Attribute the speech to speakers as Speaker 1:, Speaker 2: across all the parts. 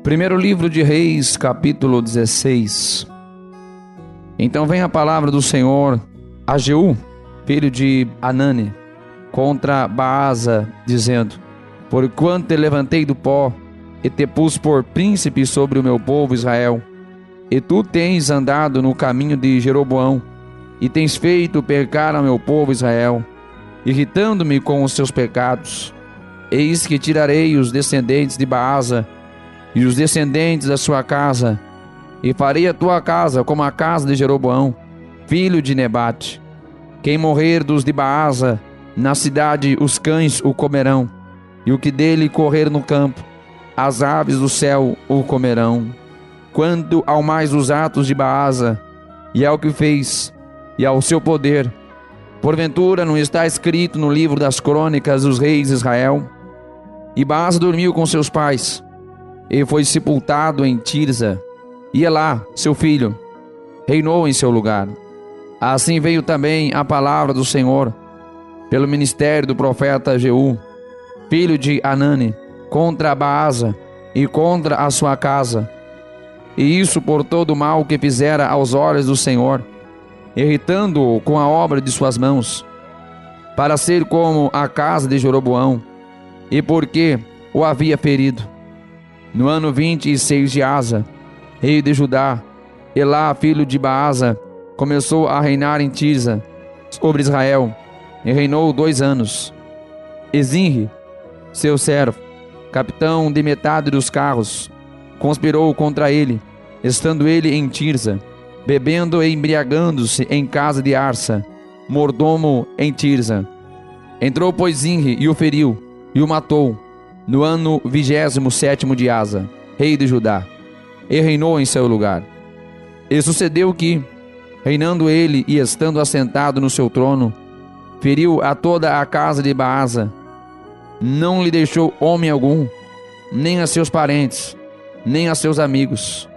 Speaker 1: Primeiro livro de Reis, capítulo 16. Então vem a palavra do Senhor a Jeú, filho de Hanani, contra Baasa, dizendo: Porquanto te levantei do pó, e te pus por príncipe sobre o meu povo Israel, e tu tens andado no caminho de Jeroboão, e tens feito pecar ao meu povo Israel, irritando-me com os seus pecados. Eis que tirarei os descendentes de Baasa e os descendentes da sua casa, e farei a tua casa como a casa de Jeroboão, filho de Nebate. Quem morrer dos de Baasa, na cidade os cães o comerão, e o que dele correr no campo, as aves do céu o comerão. Quanto ao mais dos atos de Baasa, e ao que fez, e ao seu poder, porventura não está escrito no livro das crônicas dos reis de Israel? E Baasa dormiu com seus pais, e foi sepultado em Tirza, e Elá, seu filho, reinou em seu lugar. Assim veio também a palavra do Senhor, pelo ministério do profeta Jeú, filho de Hanani, contra Baasa e contra a sua casa, e isso por todo o mal que fizera aos olhos do Senhor, irritando-o com a obra de suas mãos, para ser como a casa de Jeroboão, e porque o havia ferido. No ano 26 de Asa, rei de Judá, Elá, filho de Baasa, começou a reinar em Tirza sobre Israel, e reinou 2 anos. E Zinri, seu servo, capitão de metade dos carros, conspirou contra ele, estando ele em Tirza, bebendo e embriagando-se em casa de Arsa, mordomo em Tirza. Entrou, pois, Zinri e o feriu, e o matou, no ano 27º de Asa, rei de Judá, e reinou em seu lugar. E sucedeu que, reinando ele e estando assentado no seu trono, feriu a toda a casa de Baasa, não lhe deixou homem algum, nem a seus parentes, nem a seus amigos.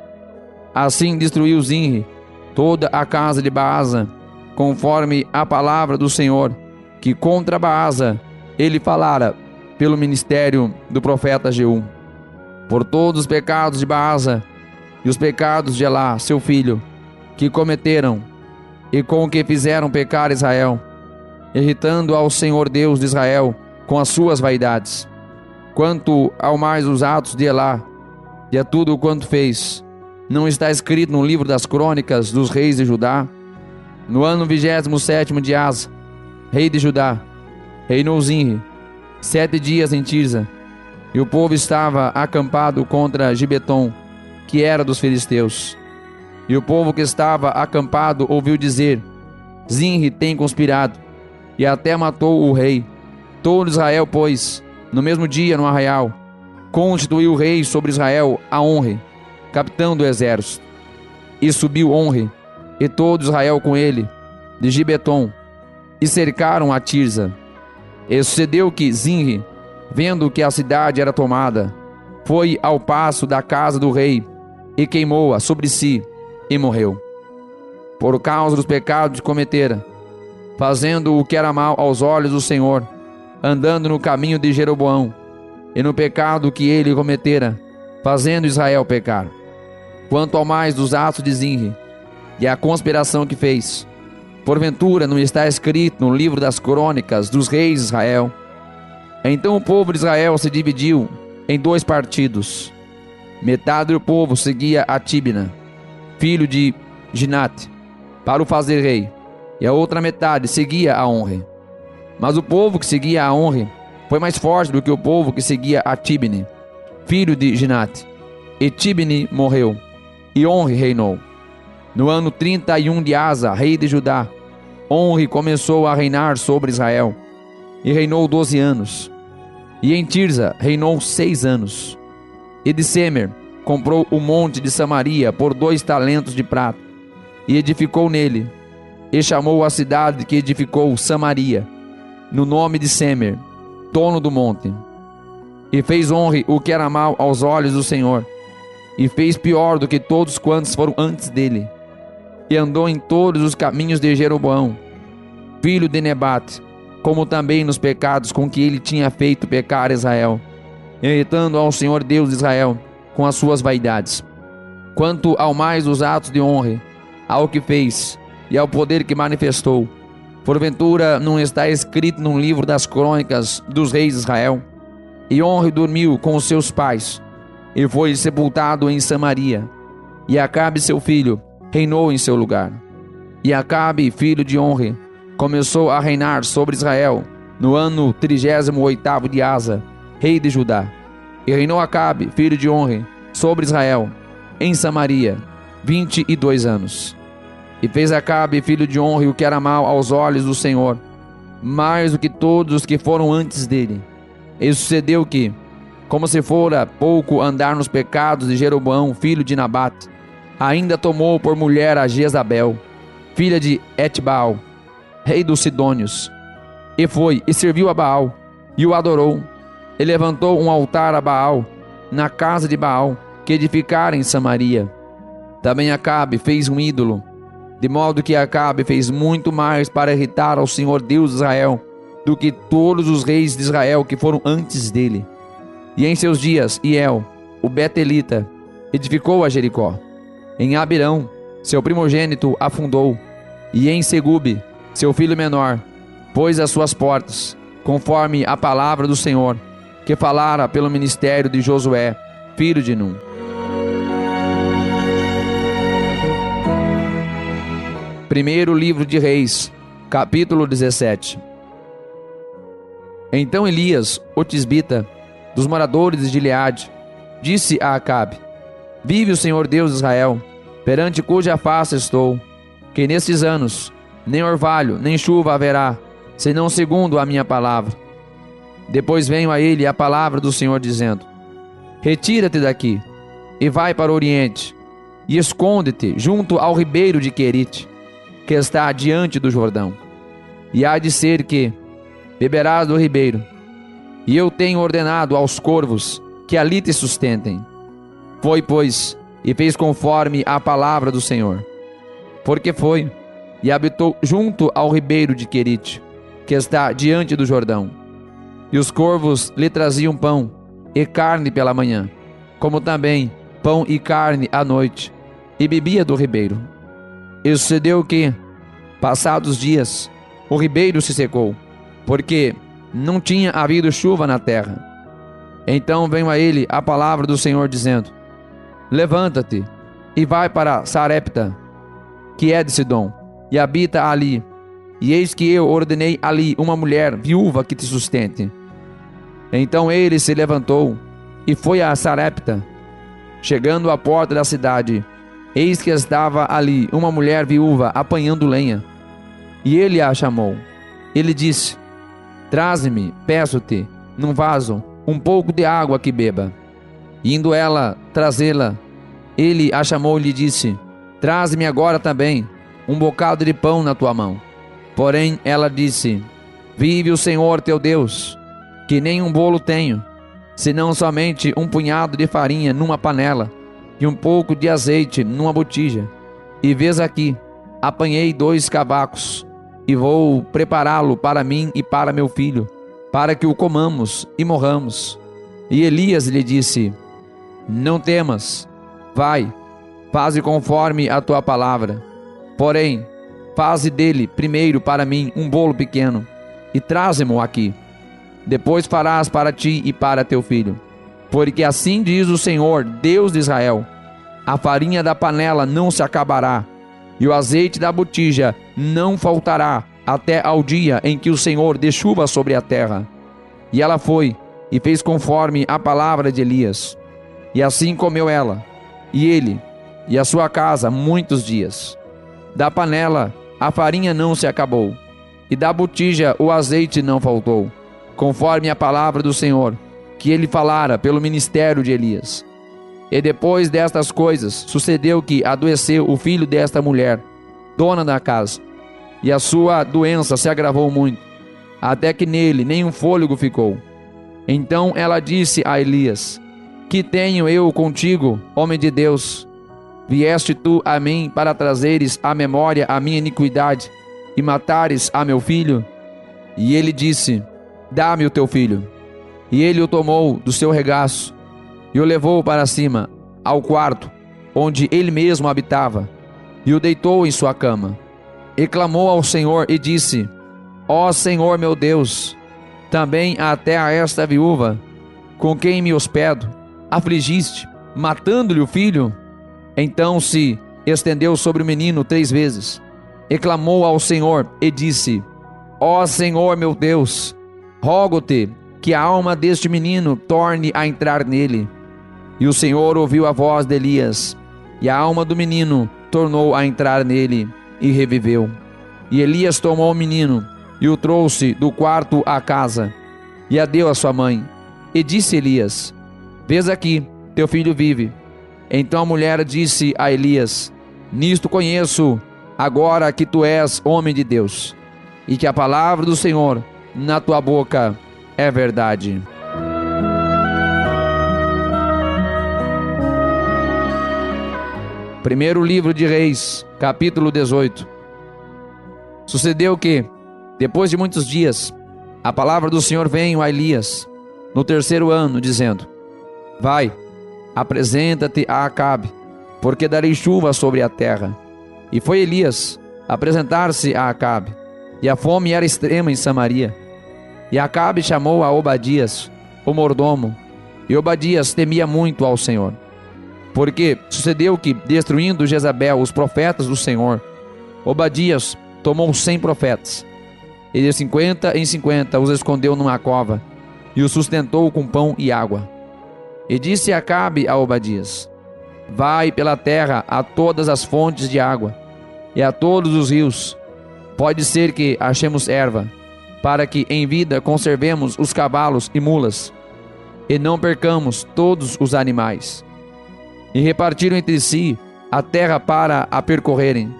Speaker 1: Assim destruiu Zinri toda a casa de Baasa, conforme a palavra do Senhor, que contra Baasa ele falara pelo ministério do profeta Jeú. Por todos os pecados de Baasa e os pecados de Elá, seu filho, que cometeram, e com o que fizeram pecar Israel, irritando ao Senhor Deus de Israel com as suas vaidades. Quanto ao mais os atos de Elá, e a tudo quanto fez, não está escrito no livro das crônicas dos reis de Judá? No ano 27º de Asa, rei de Judá, reinou Zinri 7 dias em Tirza, e o povo estava acampado contra Gibeton, que era dos filisteus. E o povo que estava acampado ouviu dizer: Zinri tem conspirado, e até matou o rei. Todo Israel, pois, no mesmo dia no arraial, constituiu o rei sobre Israel a Onre, capitão do exército. E subiu Onre, e todo Israel com ele, de Gibeton, e cercaram a Tirza. E sucedeu que Zinri, vendo que a cidade era tomada, foi ao paço da casa do rei, e queimou-a sobre si, e morreu, por causa dos pecados que cometera, fazendo o que era mal aos olhos do Senhor, andando no caminho de Jeroboão, e no pecado que ele cometera, fazendo Israel pecar. Quanto ao mais dos atos de Zinri, e a conspiração que fez, porventura não está escrito no livro das crônicas dos reis de Israel? Então o povo de Israel se dividiu em 2 partidos. Metade do povo seguia a Tibna, filho de Ginate, para o fazer rei, e a outra metade seguia a Onre. Mas o povo que seguia a Onre foi mais forte do que o povo que seguia a Tibne, filho de Ginate. E Tibne morreu, e Onre reinou. No ano 31 de Asa, rei de Judá, Onre começou a reinar sobre Israel, e reinou 12 anos. E em Tirza reinou 6 anos. E de Semer comprou o monte de Samaria por 2 talentos de prata, e edificou nele, e chamou a cidade que edificou Samaria, no nome de Semer, dono do monte. E fez Onre o que era mal aos olhos do Senhor, e fez pior do que todos quantos foram antes dele, e andou em todos os caminhos de Jeroboão, filho de Nebate, como também nos pecados com que ele tinha feito pecar Israel, irritando ao Senhor Deus de Israel com as suas vaidades. Quanto ao mais dos atos de honra, ao que fez e ao poder que manifestou, porventura não está escrito num livro das crônicas dos reis de Israel? E Honre dormiu com os seus pais, e foi sepultado em Samaria, e Acabe seu filho reinou em seu lugar. E Acabe, filho de Honre, começou a reinar sobre Israel no ano 38º de Asa, rei de Judá. E reinou Acabe, filho de Honre, sobre Israel, em Samaria, 22 anos. E fez Acabe, filho de Honre, o que era mal aos olhos do Senhor, mais do que todos os que foram antes dele. E sucedeu que, como se fora pouco andar nos pecados de Jeroboão, filho de Nabate, ainda tomou por mulher a Jezabel, filha de Etbaal, rei dos Sidônios, e foi e serviu a Baal, e o adorou, e levantou um altar a Baal, na casa de Baal, que edificara em Samaria. Também Acabe fez um ídolo, de modo que Acabe fez muito mais para irritar ao Senhor Deus de Israel, do que todos os reis de Israel que foram antes dele. E em seus dias, Iel, o Betelita, edificou a Jericó. Em Abirão, seu primogênito, afundou, e em Segube, seu filho menor, pôs as suas portas, conforme a palavra do Senhor, que falara pelo ministério de Josué, filho de Num. Primeiro livro de Reis, capítulo 17. Então Elias, o tisbita, dos moradores de Gileade, disse a Acabe: Vive o Senhor Deus de Israel, perante cuja face estou, que nestes anos nem orvalho nem chuva haverá, senão segundo a minha palavra. Depois veio a ele a palavra do Senhor dizendo: Retira-te daqui, e vai para o oriente, e esconde-te junto ao ribeiro de Querite, que está diante do Jordão. E há de ser que beberás do ribeiro, e eu tenho ordenado aos corvos que ali te sustentem. Foi, pois, e fez conforme a palavra do Senhor. Porque foi, e habitou junto ao ribeiro de Querite, que está diante do Jordão. E os corvos lhe traziam pão e carne pela manhã, como também pão e carne à noite, e bebia do ribeiro. E sucedeu que, passados dias, o ribeiro se secou, porque não tinha havido chuva na terra. Então veio a ele a palavra do Senhor dizendo: Levanta-te e vai para Sarepta, que é de Sidom, e habita ali. E eis que eu ordenei ali uma mulher viúva que te sustente. Então ele se levantou e foi a Sarepta. Chegando à porta da cidade, eis que estava ali uma mulher viúva apanhando lenha. E ele a chamou. Ele disse: Traze-me, peço-te, num vaso, um pouco de água que beba. Indo ela trazê-la, ele a chamou e lhe disse: Traze-me agora também um bocado de pão na tua mão. Porém ela disse: Vive o Senhor teu Deus, que nem um bolo tenho, senão somente um punhado de farinha numa panela e um pouco de azeite numa botija. E vês aqui, apanhei 2 cavacos, e vou prepará-lo para mim e para meu filho, para que o comamos e morramos. E Elias lhe disse: Não temas, vai, faze conforme a tua palavra. Porém, faze dele primeiro para mim um bolo pequeno, e traze-mo aqui. Depois farás para ti e para teu filho. Porque assim diz o Senhor, Deus de Israel: a farinha da panela não se acabará, e o azeite da botija não faltará, até ao dia em que o Senhor dê chuva sobre a terra. E ela foi, e fez conforme a palavra de Elias. E assim comeu ela, e ele, e a sua casa, muitos dias. Da panela a farinha não se acabou, e da botija o azeite não faltou, conforme a palavra do Senhor, que ele falara pelo ministério de Elias. E depois destas coisas, sucedeu que adoeceu o filho desta mulher, dona da casa, e a sua doença se agravou muito, até que nele nenhum fôlego ficou. Então ela disse a Elias: Que tenho eu contigo, homem de Deus? Vieste tu a mim para trazeres à memória a minha iniquidade e matares a meu filho? E ele disse: Dá-me o teu filho. E ele o tomou do seu regaço e o levou para cima, ao quarto, onde ele mesmo habitava, e o deitou em sua cama. E clamou ao Senhor e disse: Ó Senhor meu Deus, também até a esta viúva, com quem me hospedo, afligiste, matando-lhe o filho? Então se estendeu sobre o menino 3 vezes, e clamou ao Senhor e disse: Ó Senhor meu Deus, rogo-te que a alma deste menino torne a entrar nele. E o Senhor ouviu a voz de Elias, e a alma do menino tornou a entrar nele, e reviveu. E Elias tomou o menino, e o trouxe do quarto à casa, e a deu à sua mãe. E disse Elias: Vês aqui, teu filho vive. Então a mulher disse a Elias: Nisto conheço agora que tu és homem de Deus, e que a palavra do Senhor na tua boca é verdade. Primeiro livro de Reis, capítulo 18. Sucedeu que, depois de muitos dias, a palavra do Senhor veio a Elias, no 3º ano, dizendo: Vai, apresenta-te a Acabe, porque darei chuva sobre a terra. E foi Elias apresentar-se a Acabe, e a fome era extrema em Samaria. E Acabe chamou a Obadias, o mordomo, e Obadias temia muito ao Senhor. Porque sucedeu que, destruindo Jezabel os profetas do Senhor, Obadias tomou 100 profetas, e de 50 em 50 os escondeu numa cova, e os sustentou com pão e água. E disse Acabe a Obadias: Vai pela terra a todas as fontes de água, e a todos os rios. Pode ser que achemos erva, para que em vida conservemos os cavalos e mulas, e não percamos todos os animais. E repartiram entre si a terra para a percorrerem.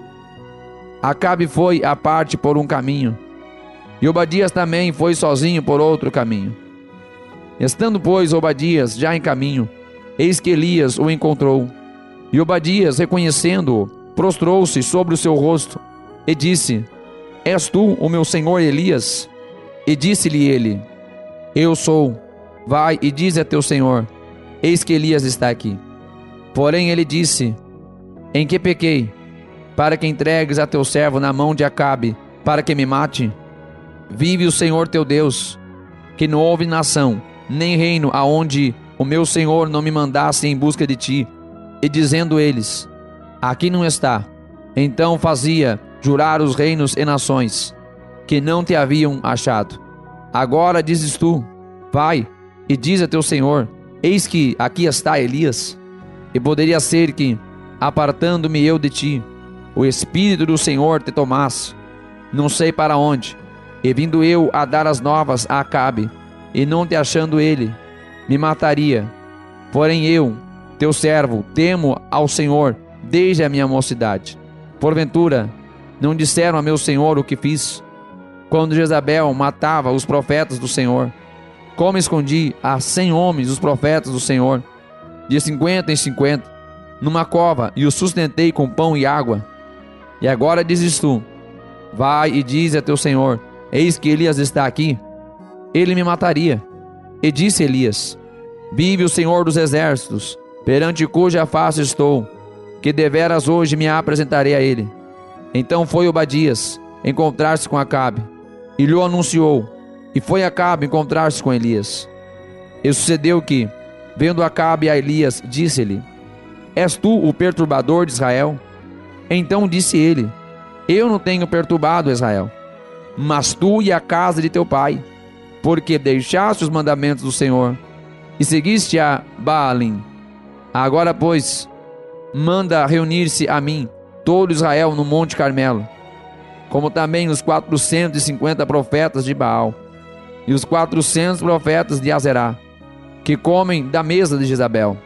Speaker 1: Acabe foi à parte por um caminho, e Obadias também foi sozinho por outro caminho. Estando, pois, Obadias já em caminho, eis que Elias o encontrou. E Obadias, reconhecendo-o, prostrou-se sobre o seu rosto, e disse: És tu o meu senhor Elias? E disse-lhe ele: Eu sou. Vai e dize a teu senhor: Eis que Elias está aqui. Porém ele disse: Em que pequei, para que entregues a teu servo na mão de Acabe, para que me mate? Vive o Senhor teu Deus, que não houve nação, nem reino aonde o meu senhor não me mandasse em busca de ti. E dizendo eles: Aqui não está, então fazia jurar os reinos e nações, que não te haviam achado. Agora dizes tu: Vai e diz a teu senhor: Eis que aqui está Elias. E poderia ser que, apartando-me eu de ti, o Espírito do Senhor te tomasse, não sei para onde, e vindo eu a dar as novas a Acabe, e não te achando ele, me mataria. Porém eu, teu servo, temo ao Senhor desde a minha mocidade. Porventura, não disseram a meu senhor o que fiz, quando Jezabel matava os profetas do Senhor? Como escondi a 100 homens os profetas do Senhor, de 50 em 50, numa cova, e os sustentei com pão e água. E agora dizes tu: Vai e dize a teu senhor: Eis que Elias está aqui. Ele me mataria. E disse Elias: Vive o Senhor dos exércitos, perante cuja face estou, que deveras hoje me apresentarei a ele. Então foi Obadias encontrar-se com Acabe, e lhe anunciou, e foi Acabe encontrar-se com Elias. E sucedeu que, vendo Acabe a Elias, disse-lhe: És tu o perturbador de Israel? Então disse ele: Eu não tenho perturbado Israel, mas tu e a casa de teu pai, porque deixaste os mandamentos do Senhor, e seguiste a Baalim. Agora, pois, manda reunir-se a mim todo Israel no Monte Carmelo, como também os 450 profetas de Baal, e os 400 profetas de Azerá, que comem da mesa de Jezabel.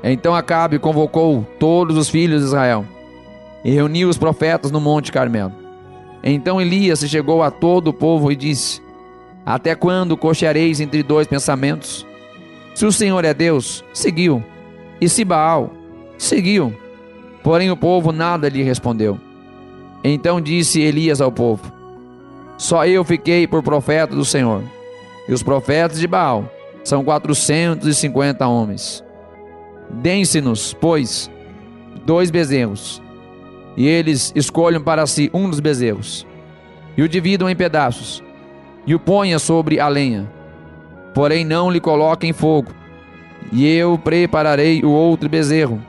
Speaker 1: Então Acabe convocou todos os filhos de Israel, e reuniu os profetas no Monte Carmelo. Então Elias se chegou a todo o povo e disse: Até quando cocheareis entre 2 pensamentos? Se o Senhor é Deus, seguiu, e se Baal, seguiu. Porém o povo nada lhe respondeu. Então disse Elias ao povo: Só eu fiquei por profeta do Senhor, e os profetas de Baal são 450 homens. Deem-se-nos, pois, 2 bezerros, e eles escolham para si um dos bezerros, e o dividam em pedaços, e o ponha sobre a lenha. Porém não lhe coloquem fogo, e eu prepararei o outro bezerro,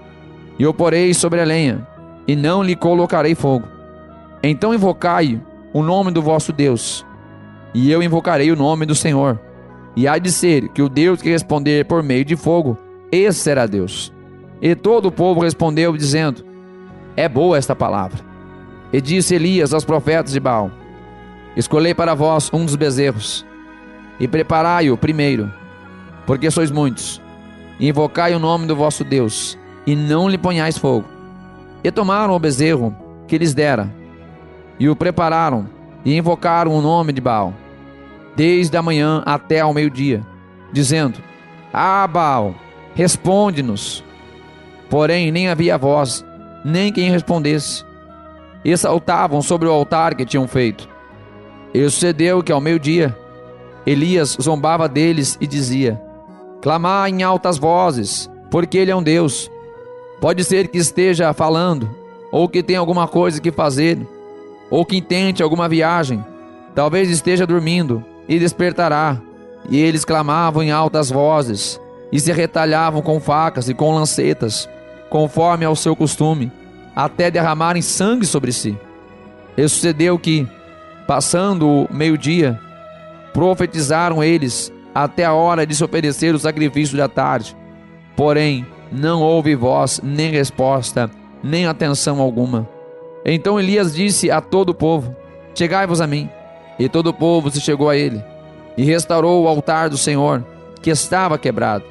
Speaker 1: e o porei sobre a lenha, e não lhe colocarei fogo. Então invocai o nome do vosso Deus, e eu invocarei o nome do Senhor. E há de ser que o Deus que responder por meio de fogo, esse será Deus. E todo o povo respondeu, dizendo: é boa esta palavra. E disse Elias aos profetas de Baal: escolhei para vós um dos bezerros, e preparai-o primeiro, porque sois muitos, e invocai o nome do vosso Deus, e não lhe ponhais fogo. E tomaram o bezerro que lhes dera, e o prepararam, e invocaram o nome de Baal, desde a manhã até ao meio-dia, dizendo: ah, Baal, responde-nos. Porém nem havia voz, nem quem respondesse, e saltavam sobre o altar que tinham feito. E sucedeu que ao meio-dia Elias zombava deles e dizia: clamai em altas vozes, porque ele é um Deus. Pode ser que esteja falando, ou que tenha alguma coisa que fazer, ou que intente alguma viagem. Talvez esteja dormindo e despertará. E eles clamavam em altas vozes, e se retalhavam com facas e com lancetas, conforme ao seu costume, até derramarem sangue sobre si. E sucedeu que, passando o meio-dia, profetizaram eles até a hora de se oferecer o sacrifício da tarde. Porém não houve voz, nem resposta, nem atenção alguma. Então Elias disse a todo o povo: chegai-vos a mim. E todo o povo se chegou a ele, e restaurou o altar do Senhor, que estava quebrado.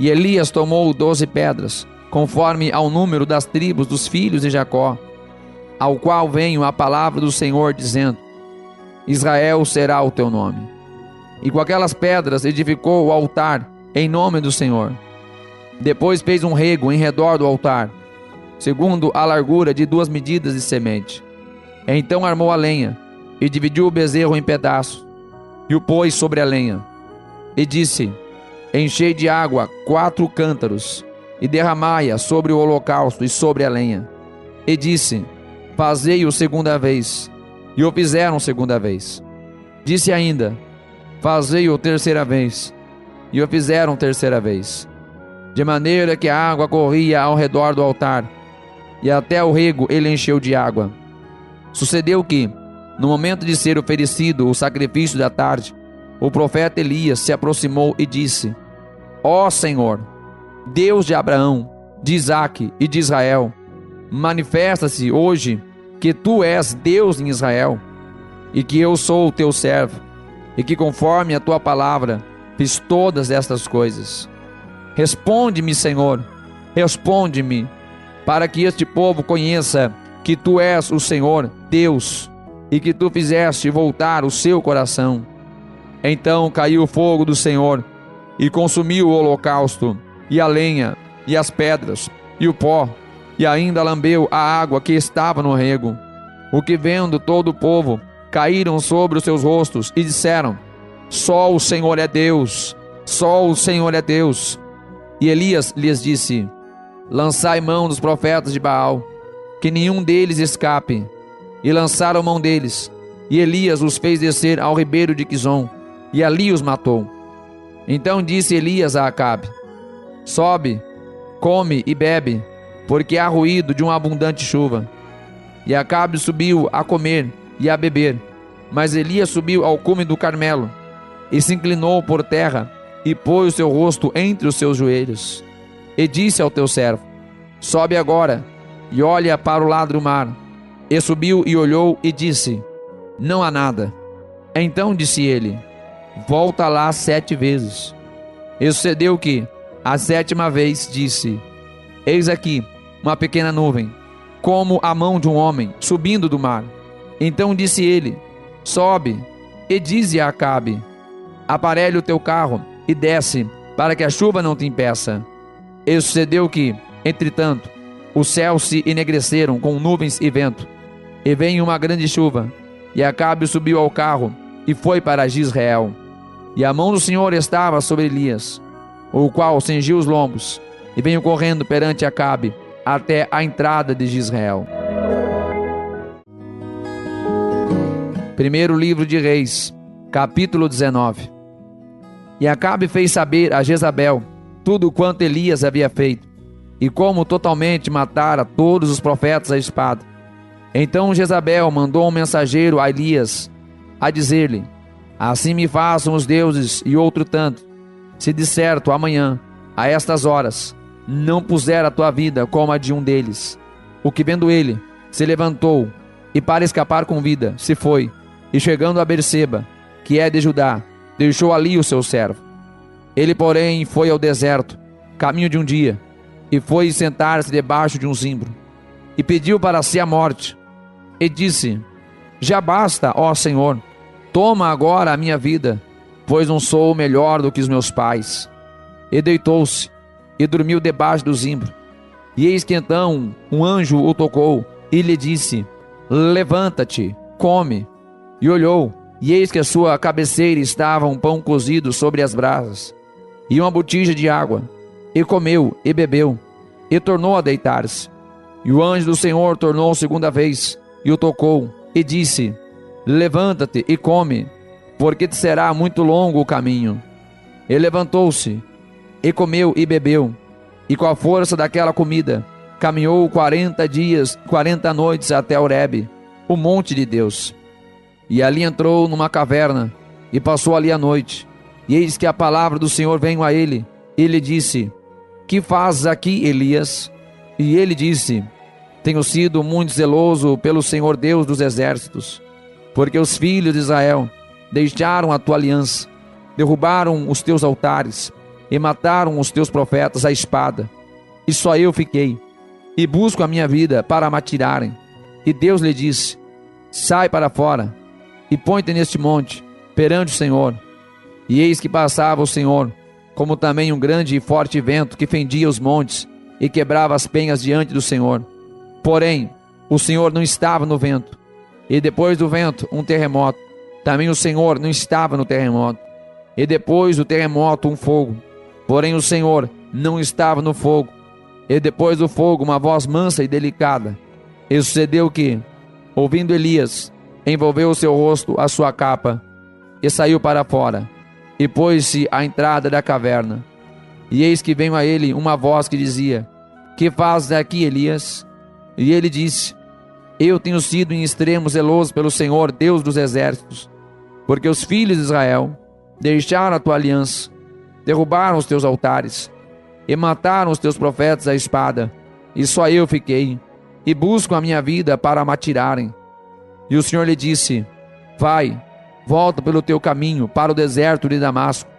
Speaker 1: E Elias tomou 12 pedras, conforme ao número das tribos dos filhos de Jacó, ao qual veio a palavra do Senhor, dizendo: Israel será o teu nome. E com aquelas pedras edificou o altar em nome do Senhor. Depois fez um rego em redor do altar, segundo a largura de 2 medidas de semente. Então armou a lenha, e dividiu o bezerro em pedaços, e o pôs sobre a lenha. E disse: enchei de água 4 cântaros, e derramai-a sobre o holocausto e sobre a lenha. E disse: fazei-o segunda vez. E o fizeram segunda vez. Disse ainda: fazei-o terceira vez. E o fizeram terceira vez. De maneira que a água corria ao redor do altar, e até o rego ele encheu de água. Sucedeu que, no momento de ser oferecido o sacrifício da tarde, o profeta Elias se aproximou e disse: ó Senhor, Deus de Abraão, de Isaque e de Israel, manifesta-se hoje que tu és Deus em Israel, e que eu sou o teu servo, e que conforme a tua palavra fiz todas estas coisas. Responde-me, Senhor, responde-me, para que este povo conheça que tu és o Senhor Deus, e que tu fizeste voltar o seu coração. Então caiu o fogo do Senhor, e consumiu o holocausto, e a lenha, e as pedras, e o pó, e ainda lambeu a água que estava no rego. O que vendo todo o povo, caíram sobre os seus rostos, e disseram: só o Senhor é Deus, só o Senhor é Deus. E Elias lhes disse: lançai mão dos profetas de Baal, que nenhum deles escape. E lançaram mão deles, e Elias os fez descer ao ribeiro de Quizon, e ali os matou. Então disse Elias a Acabe: sobe, come e bebe, porque há ruído de uma abundante chuva. E Acabe subiu a comer e a beber, mas Elias subiu ao cume do Carmelo, e se inclinou por terra, e pôs o seu rosto entre os seus joelhos. E disse ao teu servo: sobe agora, e olha para o lado do mar. E subiu e olhou e disse: não há nada. Então disse ele: volta lá 7 vezes. E sucedeu que, a 7ª vez, disse: eis aqui uma pequena nuvem, como a mão de um homem, subindo do mar. Então disse ele: sobe, e dize a Acabe: aparelha o teu carro e desce, para que a chuva não te impeça. E sucedeu que, entretanto, os céus se enegreceram com nuvens e vento, e veio uma grande chuva, e Acabe subiu ao carro e foi para Jezreel. E a mão do Senhor estava sobre Elias, o qual cingiu os lombos, e veio correndo perante Acabe, até a entrada de Jezreel. Primeiro livro de Reis, capítulo 19. E Acabe fez saber a Jezabel tudo quanto Elias havia feito, e como totalmente matara todos os profetas à espada. Então Jezabel mandou um mensageiro a Elias, a dizer-lhe: assim me façam os deuses e outro tanto, se de certo amanhã, a estas horas, não puser a tua vida como a de um deles. O que vendo ele, se levantou, e para escapar com vida, se foi, e chegando a Berseba, que é de Judá, deixou ali o seu servo. Ele, porém, foi ao deserto, caminho de um dia, e foi sentar-se debaixo de um zimbro, e pediu para si a morte, e disse: já basta, ó Senhor, toma agora a minha vida, pois não sou melhor do que os meus pais. E deitou-se, e dormiu debaixo do zimbro. E eis que então um anjo o tocou, e lhe disse: levanta-te, come. E olhou, e eis que a sua cabeceira estava um pão cozido sobre as brasas, e uma botija de água. E comeu, e bebeu, e tornou a deitar-se. E o anjo do Senhor tornou segunda vez, e o tocou, e disse: levanta-te e come, porque te será muito longo o caminho. Ele levantou-se, e comeu e bebeu, e com a força daquela comida, caminhou 40 dias, 40 noites até Horebe, o monte de Deus. E ali entrou numa caverna, e passou ali a noite. E eis que a palavra do Senhor veio a ele, e lhe disse: que fazes aqui, Elias? E ele disse: tenho sido muito zeloso pelo Senhor Deus dos exércitos, porque os filhos de Israel deixaram a tua aliança, derrubaram os teus altares, e mataram os teus profetas à espada, e só eu fiquei, e busco a minha vida para me atirarem. E Deus lhe disse: sai para fora, e põe-te neste monte, perante o Senhor. E eis que passava o Senhor, como também um grande e forte vento que fendia os montes, e quebrava as penhas diante do Senhor. Porém, o Senhor não estava no vento. E depois do vento, um terremoto. Também o Senhor não estava no terremoto. E depois do terremoto, um fogo. Porém o Senhor não estava no fogo. E depois do fogo, uma voz mansa e delicada. E sucedeu que, ouvindo Elias, envolveu o seu rosto a sua capa, e saiu para fora, e pôs-se à entrada da caverna. E eis que veio a ele uma voz que dizia: que fazes aqui, Elias? E ele disse: eu tenho sido em extremo zeloso pelo Senhor, Deus dos exércitos, porque os filhos de Israel deixaram a tua aliança, derrubaram os teus altares, e mataram os teus profetas à espada, e só eu fiquei, e busco a minha vida para me atirarem. E o Senhor lhe disse: vai, volta pelo teu caminho para o deserto de Damasco,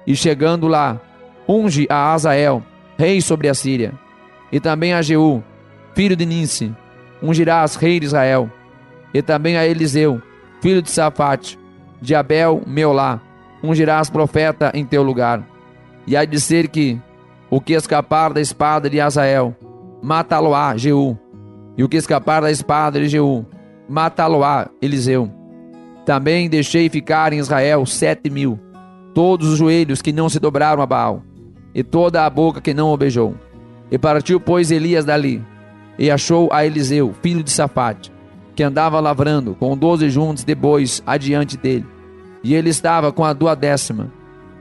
Speaker 1: e chegando lá, unge a Azael, rei sobre a Síria, e também a Jeú, filho de Ninsi, ungirás rei de Israel, e também a Eliseu, filho de Safate, de Abel Meolá, ungirás profeta em teu lugar. E há de ser que o que escapar da espada de Azael, matá-lo-á Jeú, e o que escapar da espada de Jeú, matá-lo-á Eliseu. Também deixei ficar em Israel 7.000, todos os joelhos que não se dobraram a Baal, e toda a boca que não o beijou. E partiu, pois, Elias dali, e achou a Eliseu, filho de Safate, que andava lavrando com 12 juntas de bois adiante dele, e ele estava com a 12ª.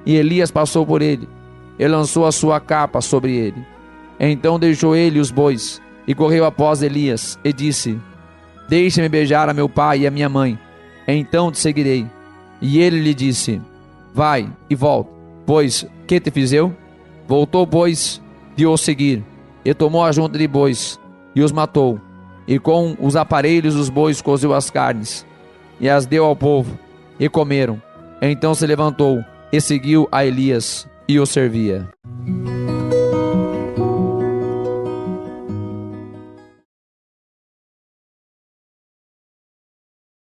Speaker 1: E Elias passou por ele, e lançou a sua capa sobre ele. Então deixou ele os bois, e correu após Elias, e disse: deixa-me beijar a meu pai e a minha mãe, então te seguirei. E ele lhe disse: vai e volta, pois que te fiz eu? Voltou, pois, de o seguir, e tomou a junta de bois, e os matou, e com os aparelhos dos bois cozeu as carnes, e as deu ao povo, e comeram. Então se levantou, e seguiu a Elias, e o servia.